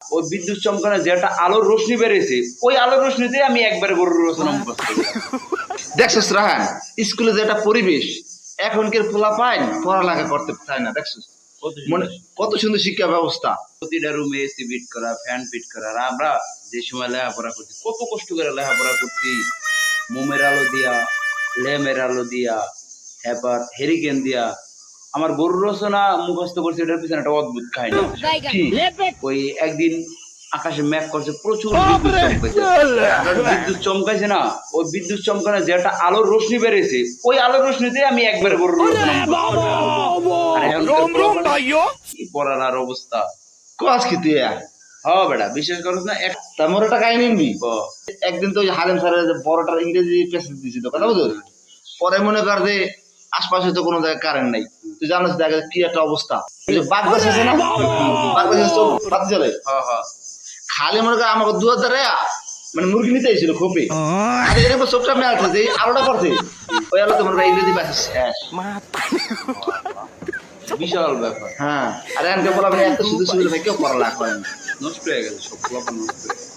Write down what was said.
ওই বিদ্যুৎ চমকানো যে একটা আলোর রশ্মি বেরিয়েছে, ওই আলোর রশ্মিতে আমি একবারে গরুর রচনা মুখস্থ করলাম। দেখছিস রাহান, স্কুলে যে একটা পরিবেশ, এখনকার পোলা পায় পড়ালেখা করতে চায় না। দেখছিস মনে কত সুন্দর শিক্ষা ব্যবস্থা, প্রতিটা রুমে এসি ফিট করা, ফ্যান ফিট করা। আর আমরা যে সময় লেখাপড়া করছি কত কষ্ট করে লেখাপড়া করছি, মোমের আলো দিয়া, ল্যাম্পের আলো দিয়া, হ্যাপার হেরিকেন দিয়া। আমার গরুর রচনা মুখস্থ করছে, এটার পিছনে একটা অদ্ভুত কাহিনী। কি ওই একদিন আকাশে মেঘ করছে, প্রচুর বিদ্যুৎ চমকাইছে না, ওই বিদ্যুৎ চমকানো যে একটা আলোর রশ্মি বেরিয়েছে, ওই আলোর রশ্মিতে আমি একবারে গরুর রচনা মুখস্থ করলাম। আর এখনকার কি পড়ার আর অবস্থা। কাজ কি তুই? হ্যাঁ বেটা, বিশ্বাস করছ না? তেমন একটা কাহিনী নিবি। ক একদিন তো ওই হারেম স্যারের যে বড়টার ইংরেজি প্যাসেজ দিছি তো, কথা বুঝো? পরে মনে কর যে আশপাশে তো কোনো জায়গায় কারেন্ট নাই, তুই জানিস দেখা কি একটা অবস্থা। ওই যে বাঘ গাছ আছে না, বাঘ গাছ বাতি জ্বলে, হ্যাঁ হ্যাঁ, খালি মনে কর আমাকে দুয়ার দ্বারা মানে মুরগি নিতে এসেছিল খোপে, আর এরকম চোখটা মেলছে যে আলোটা করছে, ওই আলোতে মনে কর ইংরেজি প্যাসেজ শেষ। বিশাল ব্যাপার। হ্যাঁ, আর এনকে বলা মানে এত সুযোগ সুবিধা ভাই কেউ পড়ালেখা করে না। নষ্ট হয়ে গেছে, সব পোলাপান নষ্ট হয়ে গেছে।